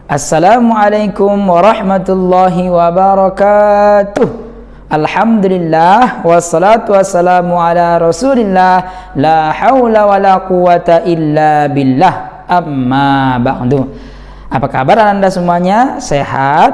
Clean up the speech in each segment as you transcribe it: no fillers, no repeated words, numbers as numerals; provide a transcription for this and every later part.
Assalamualaikum warahmatullahi wabarakatuh. Alhamdulillah wassalatu wassalamu ala Rasulillah, la haula wala quwata illa billah, amma ba'du. Apa kabar Anda semuanya? Sehat?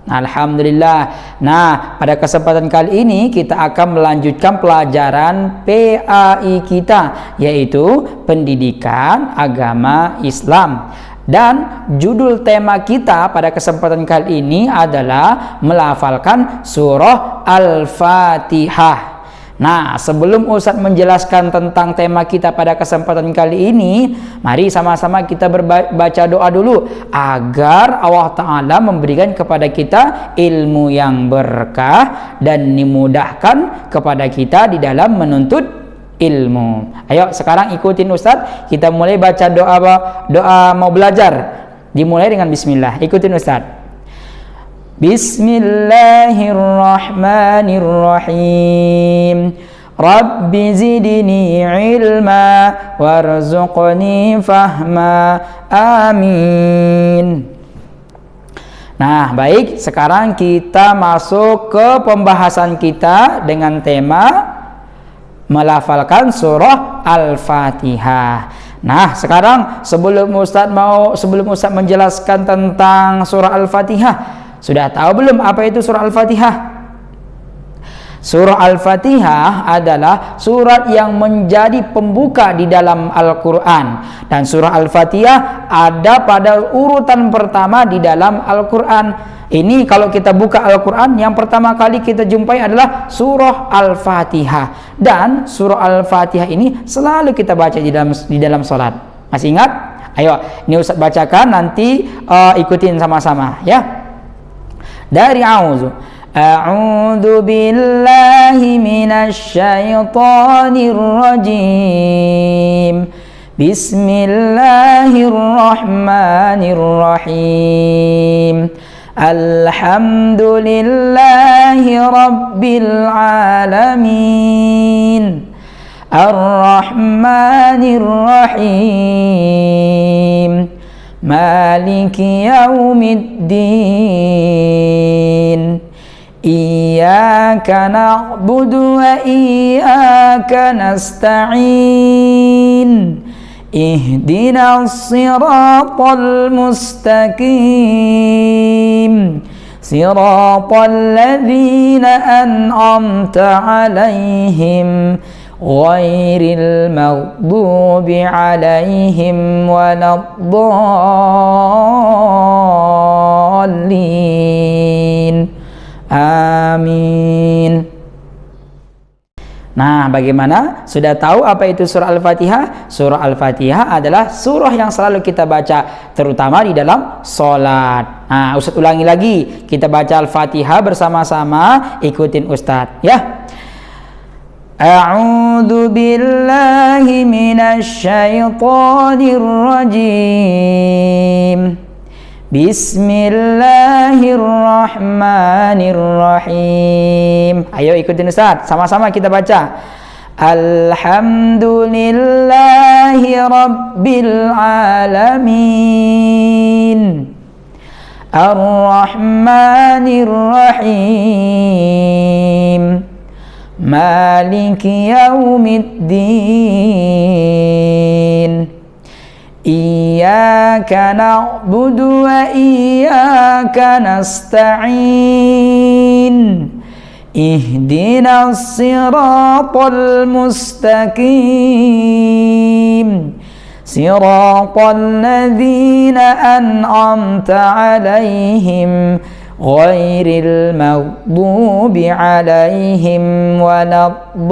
Alhamdulillah. Nah, pada kesempatan kali ini kita akan melanjutkan pelajaran PAI kita, yaitu Pendidikan Agama Islam. Dan judul tema kita pada kesempatan kali ini adalah melafalkan surah Al-Fatihah. Nah, sebelum Ustadz menjelaskan tentang tema kita pada kesempatan kali ini, mari sama-sama kita baca doa dulu agar Allah Ta'ala memberikan kepada kita ilmu yang berkah dan dimudahkan kepada kita di dalam menuntut ilmu. Ayo sekarang ikutin Ustadz, kita mulai baca doa mau belajar. Dimulai dengan bismillah. Ikutin Ustadz. Bismillahirrahmanirrahim. Rabbi zidni ilma warzuqni fahma. Amin. Nah, baik, sekarang kita masuk ke pembahasan kita dengan tema melafalkan surah Al-Fatihah. Nah, sekarang sebelum Ustadz menjelaskan tentang surah Al-Fatihah, sudah tahu belum apa itu surah Al-Fatihah? Surah Al-Fatihah adalah surat yang menjadi pembuka di dalam Al-Quran. Dan surah Al-Fatihah ada pada urutan pertama di dalam Al-Quran. Ini kalau kita buka Al-Quran, yang pertama kali kita jumpai adalah surah Al-Fatihah. Dan surah Al-Fatihah ini selalu kita baca di dalam salat. Masih ingat? Ayo, ini Ustaz bacakan, nanti ikutin sama-sama ya. Dari A'udzu billahi minasy syaithanir rajim. Bismillahirrahmanirrahim. Alhamdulillahi rabbil alamin. Ar-Rahmanir Rahim. Maliki yaumiddin. Iyyaka na'budu wa iyyaka nasta'in. Ihdinas siratal mustaqim. Siratal ladzina an'amta 'alaihim ghairil maghdubi 'alaihim waladdallin. Amin. Nah, bagaimana? Sudah tahu apa itu surah Al-Fatihah? Surah Al-Fatihah adalah surah yang selalu kita baca, terutama di dalam sholat. Nah, Ustadz ulangi lagi. Kita baca Al-Fatihah bersama-sama. Ikutin Ustadz ya. A'udzu billahi minasy syaithanir rajim. Bismillahirrahmanirrahim. Ayo ikutin Ustaz, sama-sama kita baca. Alhamdulillahi rabbil alamin. Ar-Rahmanir Rahim. Maliki yaumiddin. Iyyaka na'budu wa iyyaka nasta'in. Ihdinas siratal mustaqim. Siratal ladzina an'amta 'alaihim ghairil maghdubi 'alaihim waladdallin.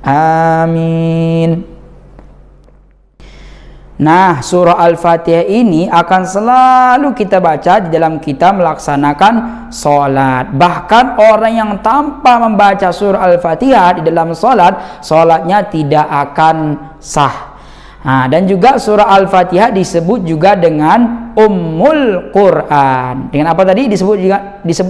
Amin. Nah, surah Al-Fatihah ini akan selalu kita baca di dalam kita melaksanakan sholat. Bahkan orang yang tanpa membaca surah Al-Fatihah di dalam sholat, sholatnya tidak akan sah. Nah, dan juga surah Al-Fatihah disebut juga dengan Ummul Quran. Dengan apa tadi? Disebut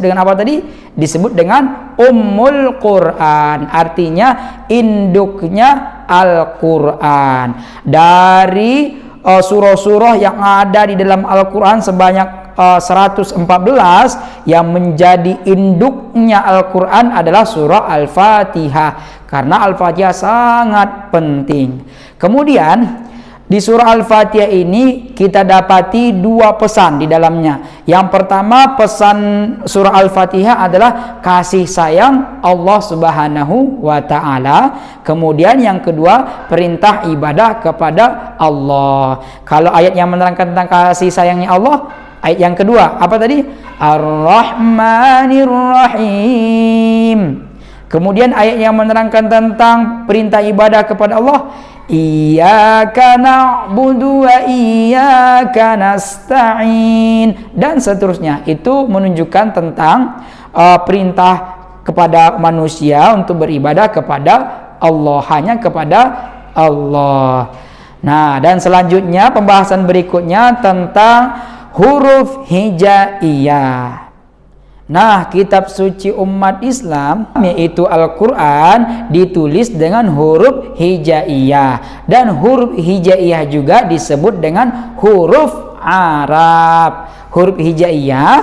dengan apa tadi? Disebut dengan Ummul Quran. Artinya induknya Al-Quran. Dari surah-surah yang ada di dalam Al-Quran sebanyak 114, yang menjadi induknya Al-Quran adalah surah Al-Fatihah, karena Al-Fatihah sangat penting. Kemudian di surah Al-Fatihah ini kita dapati dua pesan di dalamnya. Yang pertama, pesan surah Al-Fatihah adalah kasih sayang Allah Subhanahu wa ta'ala. Kemudian yang kedua, perintah ibadah kepada Allah. Kalau ayat yang menerangkan tentang kasih sayangnya Allah, ayat yang kedua apa tadi? Ar-Rahmanir Rahim. Kemudian ayat yang menerangkan tentang perintah ibadah kepada Allah, Iyyaka na'budu wa iyyaka nasta'in, dan seterusnya. Itu menunjukkan tentang perintah kepada manusia untuk beribadah kepada Allah, hanya kepada Allah. Nah, dan selanjutnya pembahasan berikutnya tentang huruf hijaiyah. Nah, kitab suci umat Islam yaitu Al-Quran ditulis dengan huruf hijaiyah, dan huruf hijaiyah juga disebut dengan huruf Arab. Huruf hijaiyah,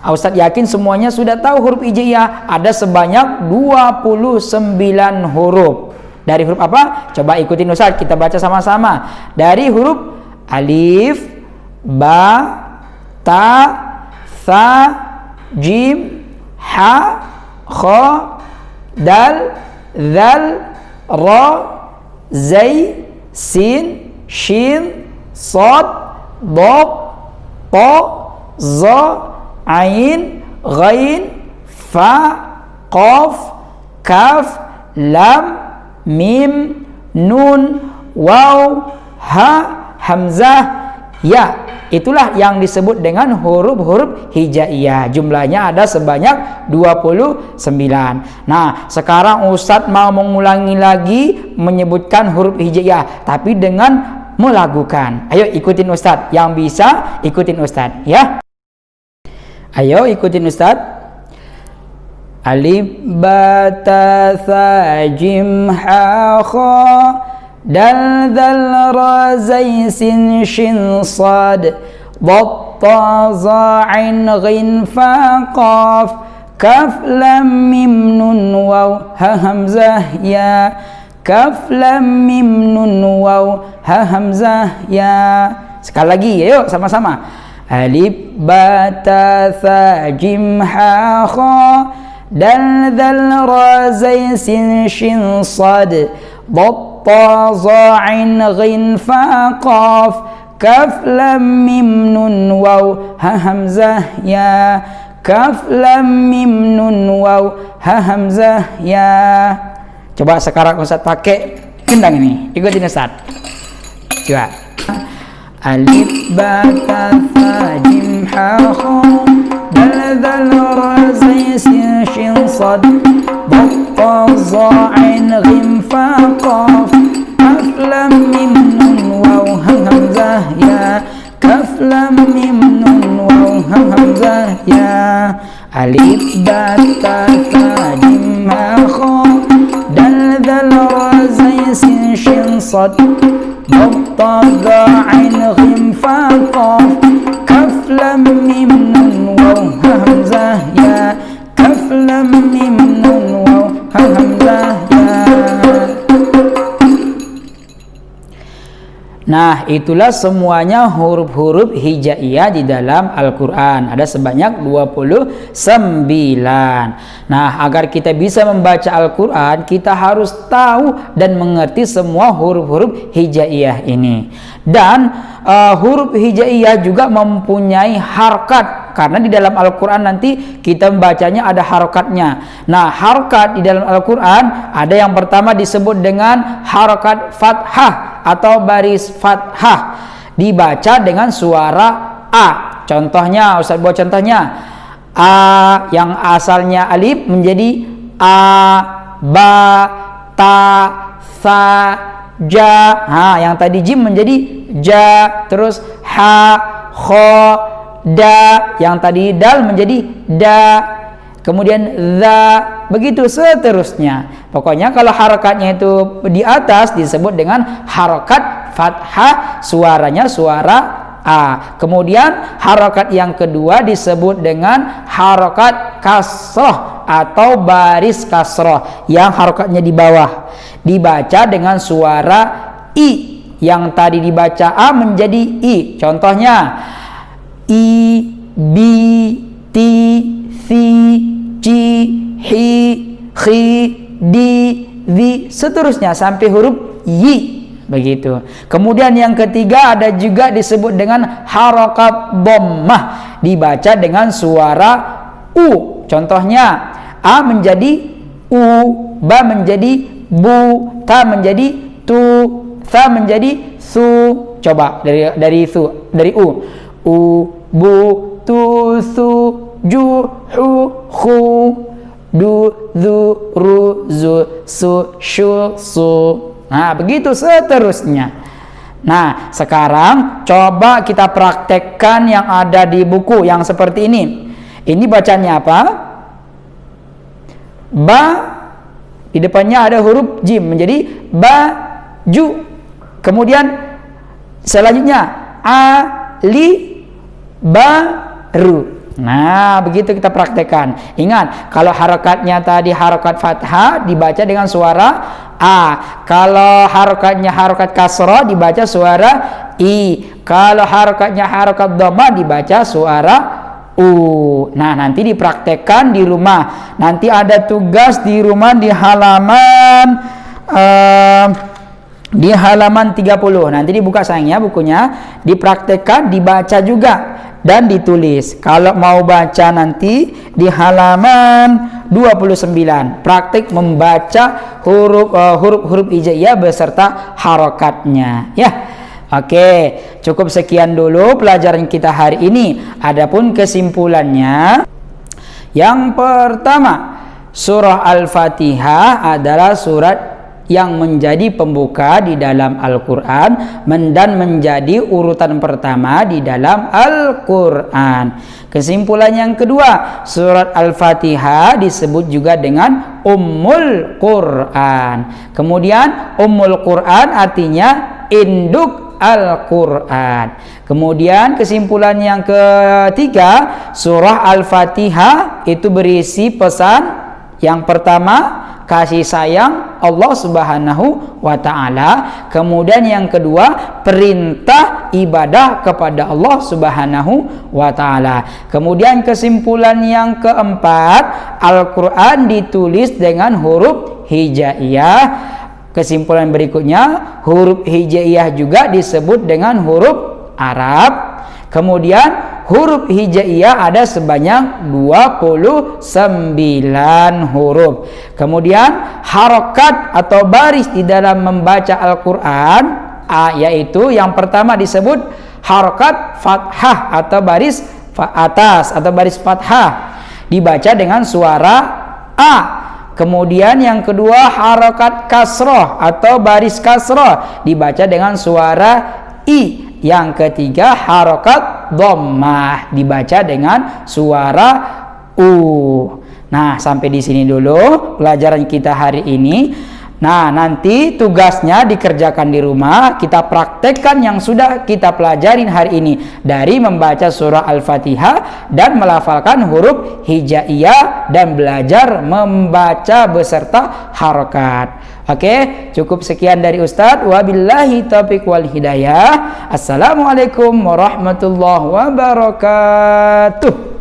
Ustadz yakin semuanya sudah tahu huruf hijaiyah ada sebanyak 29 huruf. Dari huruf apa? Coba ikutin Ustadz, kita baca sama-sama. Dari huruf alif, ba, ta, tha, jim, ha, kha, dal, zal, ra, zai, sin, shin, sad, dad, ta, za, ain, ghain, fa, qaf, kaf, lam, mim, nun, waw, ha, hamzah, ya. Itulah yang disebut dengan huruf-huruf hijaiyah. Jumlahnya ada sebanyak 29. Nah, sekarang Ustadz mau mengulangi lagi menyebutkan huruf hijaiyah, tapi dengan melagukan. Ayo ikutin Ustadz. Yang bisa ikutin Ustadz, ya. Ayo ikutin Ustadz. Alif, ba, ta, tha, jim, ha, kha, dal, dal, ra, zai, sin, shin, sad, dad, ta, za, ain, ghin, fa, qaf, kaf, lam, mim, nun, waw, ha, hamzah, ya, kaf, lam, mim, nun, waw, ha, hamzah, ya. Sekali lagi, yuk sama-sama. Alif, ba, ta, tha, jim, ha, kha, dal, dal, ra, zai, sin, shin, sad, dad, ta, za, ain, ghin, fa, qaf, kaf, lam, mim, nun, waw, ha, hamzah, ya, kaf, lam, mim, nun, waw, ha, hamzah, ya. Coba sekarang Ustadz pakai gendang ini, ikutin Ustadz. Coba. Alif, ba, ta, tha, jim, ha, kha, dal, dal, ra, zai, sin, shin, sad, dad, ta, za, ain, ghin, fa, qaf, kaf, lam, mim, nun, waw, ha, hamzah, ya, kaf, lam, mim, nun, waw, ha, hamzah, ya. Alif, ba, ta, tha, jim, ha, kha, dal, dal, ra, zai, sin, shin, sad, dad, ta, za, ain, ghin, fa, qaf, kaf, lam, mim, nun, waw, ha, hamzah, ya, kaf, lam, mim, nun, waw, ha, hamzah, ya. Nah, itulah semuanya huruf-huruf hijaiyah di dalam Al-Quran. Ada sebanyak 29. Nah, agar kita bisa membaca Al-Quran, kita harus tahu dan mengerti semua huruf-huruf hijaiyah ini. Dan huruf hijaiyah juga mempunyai harkat, karena di dalam Al-Quran nanti kita membacanya ada harokatnya. Nah, harokat di dalam Al-Quran ada yang pertama disebut dengan harokat fathah atau baris fathah, dibaca dengan suara A. Contohnya, Ustaz buat contohnya. A yang asalnya alif menjadi A, ba, ta, tha, ja. Yang tadi jim menjadi ja. Terus ha, kho, da. Yang tadi dal menjadi da. kemudian za, begitu seterusnya. Pokoknya kalau harakatnya itu di atas disebut dengan harokat fathah, suaranya suara a. Kemudian harokat yang kedua disebut dengan harokat kasroh atau baris kasroh, yang harokatnya di bawah, dibaca dengan suara i. Yang tadi dibaca a menjadi i. Contohnya i, bi, ti, si, ci, hi, khi, di, zi, seterusnya sampai huruf yi. Begitu. Kemudian yang ketiga ada juga disebut dengan harokat dhammah, dibaca dengan suara u. Contohnya a menjadi u, ba menjadi bu, ta menjadi tu, sa menjadi su. Coba dari u, bu, tu, su, ju, hu, khu, du, zu, ru, zu, su, shu, su. Nah, begitu seterusnya. Nah, sekarang coba kita praktekkan yang ada di buku yang seperti ini. Ini bacanya apa? Ba, di depannya ada huruf jim menjadi ba, ju. Kemudian selanjutnya a, li, ba, ru. Nah, begitu kita praktekkan. Ingat, kalau harakatnya tadi harokat fathah dibaca dengan suara a. Kalau harokatnya harokat kasroh dibaca suara i. Kalau harokatnya harokat dhammah dibaca suara u. Nah, nanti dipraktekkan di rumah. Nanti ada tugas di rumah di halaman 30. Nanti dibuka sayangnya bukunya, dipraktekkan, dibaca juga dan ditulis. Kalau mau baca nanti di halaman 29, praktik membaca huruf hijaiyah beserta harokatnya, ya. Oke, cukup sekian dulu pelajaran kita hari ini. Adapun kesimpulannya, yang pertama, surah Al-Fatihah adalah surat yang menjadi pembuka di dalam Al-Quran dan menjadi urutan pertama di dalam Al-Quran. Kesimpulan yang kedua, surat Al-Fatihah disebut juga dengan Ummul Quran. Kemudian Ummul Quran artinya induk Al-Quran. Kemudian kesimpulan yang ketiga, surah Al-Fatihah itu berisi pesan. Yang pertama, kasih sayang Allah Subhanahu wa ta'ala. Kemudian yang kedua, perintah ibadah kepada Allah Subhanahu wa ta'ala. Kemudian kesimpulan yang keempat, Al-Quran ditulis dengan huruf hijaiyah. Kesimpulan berikutnya, huruf hijaiyah juga disebut dengan huruf Arab. Kemudian huruf hijaiyah ada sebanyak 29 huruf. Kemudian harokat atau baris di dalam membaca Al-Quran, yaitu yang pertama disebut harokat fathah atau baris atas atau baris fathah, dibaca dengan suara a. Kemudian yang kedua harokat kasroh atau baris kasroh, dibaca dengan suara i. Yang ketiga harokat dhammah, dibaca dengan suara u. Nah, sampai di sini dulu pelajaran kita hari ini. Nah, nanti tugasnya dikerjakan di rumah. Kita praktekkan yang sudah kita pelajarin hari ini, dari membaca surah Al-Fatihah dan melafalkan huruf hijaiyah dan belajar membaca beserta harokat. Oke, cukup sekian dari Ustadz. Wabillahi taufiq wal hidayah. Assalamualaikum warahmatullahi wabarakatuh.